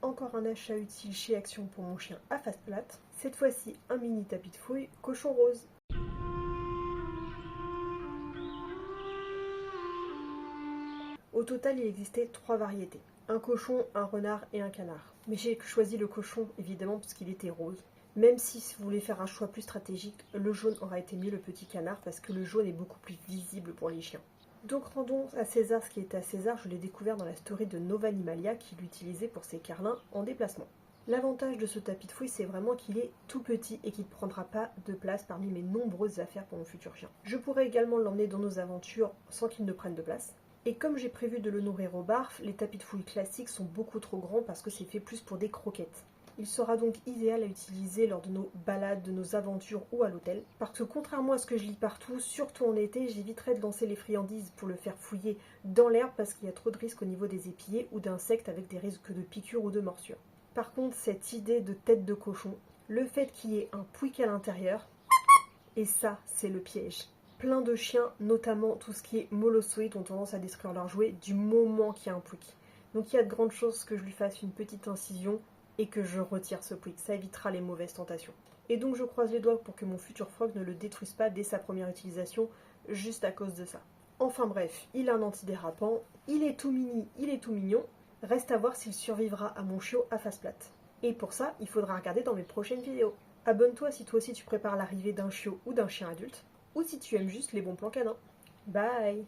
encore un achat utile chez Action pour mon chien à face plate. Cette fois-ci, un mini tapis de fouille cochon rose. Au total, il existait 3 variétés. Un cochon, un renard et un canard. Mais j'ai choisi le cochon, évidemment, parce qu'il était rose. Même si vous voulez faire un choix plus stratégique, le jaune aurait été mieux le petit canard, parce que le jaune est beaucoup plus visible pour les chiens. Donc rendons à César ce qui est à César, je l'ai découvert dans la story de Nova Animalia qui l'utilisait pour ses carlins en déplacement. L'avantage de ce tapis de fouille, c'est vraiment qu'il est tout petit et qu'il ne prendra pas de place parmi mes nombreuses affaires pour mon futur chien. Je pourrais également l'emmener dans nos aventures sans qu'il ne prenne de place. Et comme j'ai prévu de le nourrir au barf, les tapis de fouille classiques sont beaucoup trop grands parce que c'est fait plus pour des croquettes. Il sera donc idéal à utiliser lors de nos balades, de nos aventures ou à l'hôtel. Parce que contrairement à ce que je lis partout, surtout en été, j'éviterai de lancer les friandises pour le faire fouiller dans l'herbe parce qu'il y a trop de risques au niveau des épillets ou d'insectes avec des risques de piqûres ou de morsures. Par contre, cette idée de tête de cochon, le fait qu'il y ait un pouic à l'intérieur, et ça, c'est le piège. Plein de chiens, notamment tout ce qui est molossoïdes, ont tendance à détruire leurs jouets du moment qu'il y a un pouic. Donc il y a de grandes chances que je lui fasse une petite incision et que je retire ce pouic. Ça évitera les mauvaises tentations. Et donc je croise les doigts pour que mon futur frog ne le détruise pas dès sa première utilisation, juste à cause de ça. Enfin bref, il a un antidérapant, il est tout mini, il est tout mignon. Reste à voir s'il survivra à mon chiot à face plate. Et pour ça, il faudra regarder dans mes prochaines vidéos. Abonne-toi si toi aussi tu prépares l'arrivée d'un chiot ou d'un chien adulte, ou si tu aimes juste les bons plans canins. Bye!